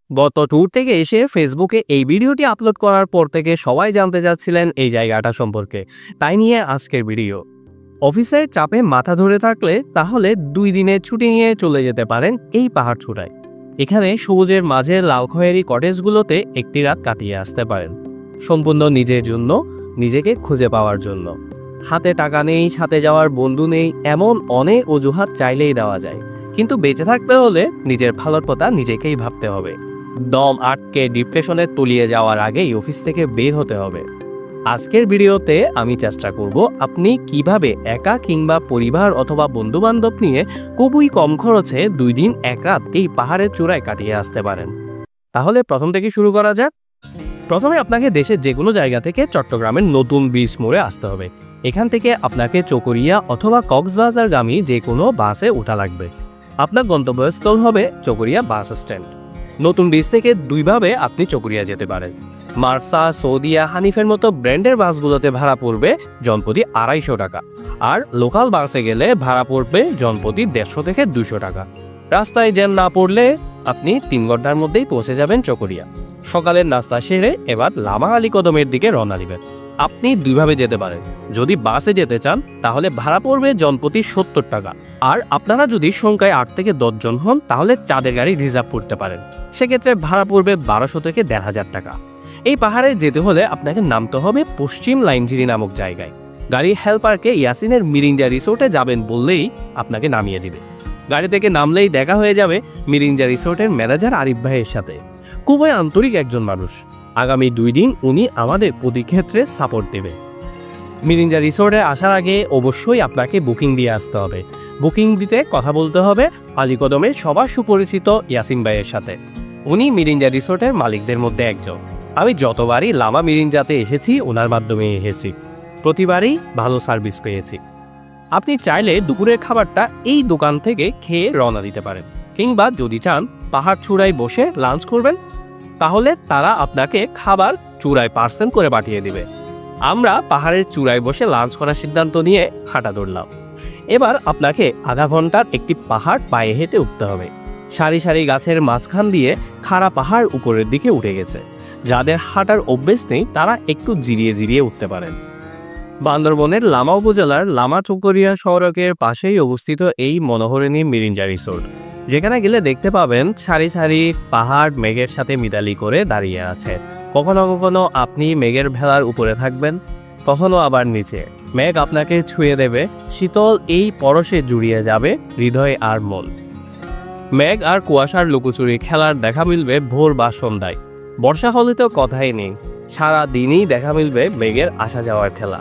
গত ট্যুর থেকে এসে ফেসবুকে এই ভিডিওটি আপলোড করার পর থেকে সবাই জানতে চাচ্ছিলেন এই জায়গাটা সম্পর্কে। তাই নিয়ে আজকের ভিডিও। অফিসের চাপে মাথা ধরে থাকলে তাহলে 2 দিনের ছুটি নিয়ে চলে যেতে পারেন এই পাহাড় চূড়ায়। এখানে সবুজের মাঝে লাল খয়েরি কটেজগুলোতে একটি রাত কাটিয়ে আসতে পারেন, সম্পূর্ণ নিজের জন্য, নিজেকে খুঁজে পাওয়ার জন্য। হাতে টাকা নেই, সাথে যাওয়ার বন্ধু নেই, এমন অনেক অজুহাত চাইলেই দেওয়া যায়, কিন্তু বেঁচে থাকতে হলে নিজের ভালোর কথা নিজেকেই ভাবতে হবে। দম আটকে ডিপ্রেশনে তলিয়ে যাওয়ার আগেই অফিস থেকে বের হতে হবে। আজকের ভিডিওতে আমি চেষ্টা করব আপনি কিভাবে একা কিংবা পরিবার অথবা বন্ধুবান্ধব নিয়ে খুবই কম খরচে 2 দিন 1 রাত এই পাহাড়ের চূড়ায় কাটিয়ে আসতে পারেন। তাহলে প্রথম থেকে শুরু করা যাক। প্রথমে আপনাকে দেশের যে কোনো জায়গা থেকে চট্টগ্রামের নতুন ব্রিজ মোড়ে আসতে হবে। এখান থেকে আপনাকে চকরিয়া অথবা কক্সবাজারগামী যে কোনো বাসে ওঠা লাগবে। আপনার গন্তব্যস্থল হবে চকরিয়া বাস স্ট্যান্ড। নতুন ব্রিজ থেকে 2 ভাবে আপনি চকরিয়া যেতে পারেন। মার্সা, সৌদিয়া, হানিফের মতো ব্র্যান্ডের বাসগুলোতে ভাড়া পড়বে জনপ্রতি 250 টাকা, আর লোকাল বাসে গেলে ভাড়া পড়বে জনপ্রতি 150 থেকে 200 টাকা। রাস্তায় জ্যাম না পড়লে আপনি 3 ঘন্টার মধ্যেই পৌঁছে যাবেন চকরিয়া। সকালের নাস্তা সেরে এবার লামা আলী কদমের দিকে রওনা দিবেন। আপনি 2 ভাবে যেতে পারেন। যদি বাসে যেতে চান তাহলে ভাড়া পড়বে জনপ্রতি 70 টাকা, আর আপনারা যদি সংখ্যায় 8 থেকে 10 জন হন তাহলে চাঁদের গাড়ি রিজার্ভ করতে পারেন। সেক্ষেত্রে ভাড়া পড়বে 1200 থেকে 1500 টাকা। এই পাহাড়ে যেতে হলে আপনাকে নামতে হবে পশ্চিম লাইনঝিরি নামক জায়গায়। গাড়ি হেল্পারকে ইয়াসিনের মিরিঞ্জা রিসোর্টে যাবেন বললেই আপনাকে নামিয়ে দিবে। গাড়ি থেকে নামলেই দেখা হয়ে যাবে মিরিঞ্জা রিসোর্টের ম্যানেজার আরিফ ভাইয়ের সাথে। খুবই আন্তরিক একজন মানুষ। আগামী 2 দিন উনি আমাদের প্রতি ক্ষেত্রে সাপোর্ট দেবে। মিরিঞ্জা রিসোর্টে আসার আগে অবশ্যই আপনাকে বুকিং দিয়ে আসতে হবে। বুকিং দিতে কথা বলতে হবে আলী কদমের সবার সুপরিচিত ইয়াসিন ভাইয়ের সাথে। উনি মিরিঞ্জা রিসোর্টের মালিকদের মধ্যে একজন। আমি যতবারই লামা মিরিঞ্জাতে এসেছি ওনার মাধ্যমে এসেছি, প্রতিবারই ভালো সার্ভিস পেয়েছি। আপনি চাইলে দুপুরের খাবারটা এই দোকান থেকে খেয়ে রওনা দিতে পারেন, কিংবা যদি চান পাহাড় চূড়ায় বসে লাঞ্চ করবেন তাহলে তারা আপনাকে খাবার চূড়ায় পার্সেল করে পাঠিয়ে দিবে। আমরা পাহাড়ের চূড়ায় বসে লাঞ্চ করার সিদ্ধান্ত নিয়ে হাঁটা ধরলাম। এবার আপনাকে আধা ঘন্টার একটি পাহাড় পায়ে হেঁটে উঠতে হবে। সারি সারি গাছের মাঝখান দিয়ে খাড়া পাহাড় উপরের দিকে উঠে গেছে। যাদের হাঁটার অভ্যেস নেই তারা একটু জিরিয়ে জিরিয়ে উঠতে পারেন। বান্দরবনের লামা উপজেলার লামা চকরিয়া সড়কের পাশেই অবস্থিত এই মনোহরিণী মিরিঞ্জা রিসোর্ট, যেখানে গেলে দেখতে পাবেন সারি সারি পাহাড় মেঘের সাথে মিতালি করে দাঁড়িয়ে আছে। কখনো কখনো আপনি মেঘের ভেলার উপরে থাকবেন, কখনো আবার নিচে। মেঘ আপনাকে ছুঁয়ে দেবে, শীতল এই পরশে জুড়িয়ে যাবে হৃদয় আর মন। মেঘ আর কুয়াশার লুকোচুরি খেলার দেখা মিলবে ভোর বা সন্ধ্যায়। বর্ষা হলে তো কথাই নেই, সারা দিনই দেখা মিলবে মেঘের আসা যাওয়ার খেলা।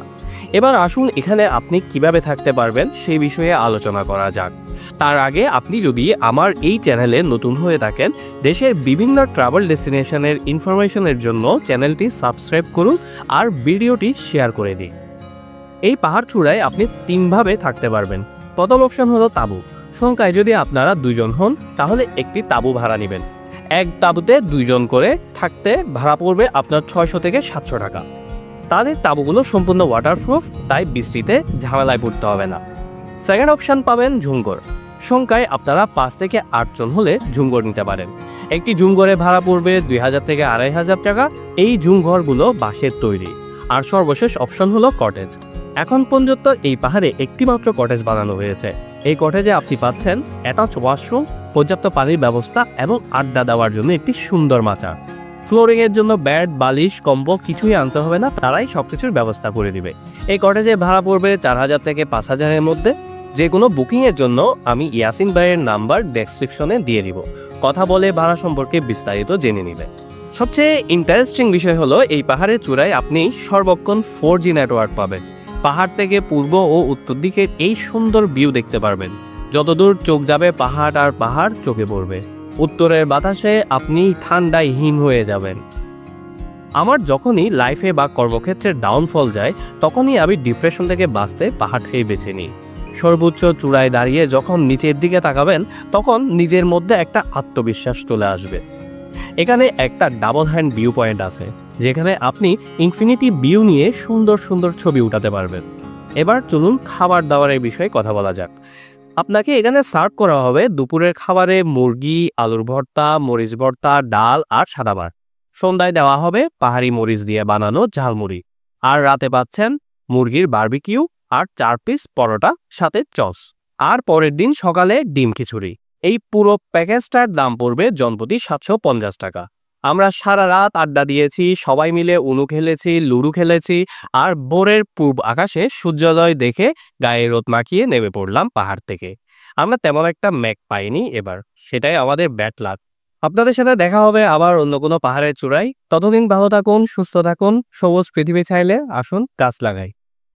এবার আসুন এখানে আপনি কিভাবে থাকতে পারবেন সেই বিষয়ে আলোচনা করা যাক। তার আগে আপনি যদি আমার এই চ্যানেলে নতুন হয়ে থাকেন, দেশের বিভিন্ন ট্রাভেল ডেস্টিনেশনের ইনফরমেশনের জন্য চ্যানেলটি সাবস্ক্রাইব করুন আর ভিডিওটি শেয়ার করে দিন। এই পাহাড় চূড়ায় আপনি 3 ভাবে থাকতে পারবেন। প্রথম অপশন হলো তাঁবু। সংখ্যায় যদি আপনারা 2 জন হন তাহলে একটি তাঁবু ভাড়া নেবেন। এক তাঁবুতে 2 জন করে থাকতে ভাড়া পড়বে আপনার 600 থেকে 700 টাকা। তাদের তাঁবুগুলো সম্পূর্ণ ওয়াটারপ্রুফ, তাই বৃষ্টিতে ঝামেলায় পড়তে হবে না। সেকেন্ড অপশন পাবেন ঝুমঘর। সংখ্যায় আপনারা 5 থেকে 8 জন হলে ঝুমঘর নিতে পারেন। একটি ঝুমঘরে ভাড়া পড়বে 2000 থেকে 2500 টাকা। এই ঝুমঘরগুলো বাঁশের তৈরি। আর সর্বশেষ অপশন হলো কটেজ। এখন পর্যন্ত এই পাহাড়ে একটি মাত্র কটেজ বানানো হয়েছে। এই কটেজে আপনি পাচ্ছেন অ্যাটাচ ওয়াশরুম, পর্যাপ্ত পানির ব্যবস্থা এবং আড্ডা দেওয়ার জন্য একটি সুন্দর মাচা। ফ্লোরিং এর জন্য ব্যাড, বালিশ, কম্বল কিছুই আনতে হবে না, তারাই সবকিছুর ব্যবস্থা করে দিবে। এই কটেজে ভাড়া পড়বে 4000 থেকে 5000 এর মধ্যে। যে কোনো বুকিং এর জন্য আমি ইয়াসিন ভাইয়ের নাম্বার ডেসক্রিপশনে দিয়ে দিব। কথা বলে ভাড়া সম্পর্কে বিস্তারিত জেনে নেবে। সবচেয়ে ইন্টারেস্টিং বিষয় হলো এই পাহাড়ের চূড়ায় আপনি সর্বক্ষণ 4G নেটওয়ার্ক পাবেন। পাহাড় থেকে পূর্ব ও উত্তর দিকের এই সুন্দর ভিউ দেখতে পারবেন। যতদূর চোখ যাবে পাহাড় আর পাহাড় চোখে পড়বে। উত্তরের বাতাসে আপনি ঠান্ডায় হিম হয়ে যাবেন। আমার যখনই লাইফে বা কর্মক্ষেত্রে ডাউনফল যায় তখনই আমি ডিপ্রেশন থেকে বাঁচতে পাহাড়কেই বেছে নিই। সর্বোচ্চ চূড়ায় দাঁড়িয়ে যখন নিচের দিকে তাকাবেন তখন নিজের মধ্যে একটা আত্মবিশ্বাস চলে আসবে। এখানে একটা ডাবল হ্যান্ড ভিউ পয়েন্ট আছে, যেখানে আপনি ইনফিনিটি ভিউ নিয়ে সুন্দর সুন্দর ছবি উঠাতে পারবেন। এবার চলুন খাবার দাবারের বিষয়ে কথা বলা যাক। আপনাকে এখানে সার্ভ করা হবে দুপুরের খাবারে মুরগি, আলুর ভর্তা, মরিচ ভর্তা, ডাল আর সাদা ভাত। সন্ধ্যায় দেওয়া হবে পাহাড়ি মরিচ দিয়ে বানানো ঝালমুড়ি। আর রাতে পাচ্ছেন মুরগির বারবিকিউ আর 4 পিস পরোটা সাথে চস। আর পরের দিন সকালে ডিম খিচুড়ি। এই পুরো প্যাকেজটার দাম পড়বে জনপ্রতি 750 টাকা। আমরা সারা রাত আড্ডা দিয়েছি, সবাই মিলে উনু খেলেছি, লুডো খেলেছি, আর ভোরের পূব আকাশে সূর্যোদয় দেখে গায়ে রোদ মাখিয়ে নেমে পড়লাম পাহাড় থেকে। আমরা তেমন একটা ম্যাক পাইনি এবার, সেটাই আমাদের ব্যাড লাক। আপনাদের সাথে দেখা হবে আবার অন্য কোনো পাহাড়ের চূড়ায়। ততদিন ভালো থাকুন, সুস্থ থাকুন। সবুজ পৃথিবী চাইলে আসুন গাছ লাগাই।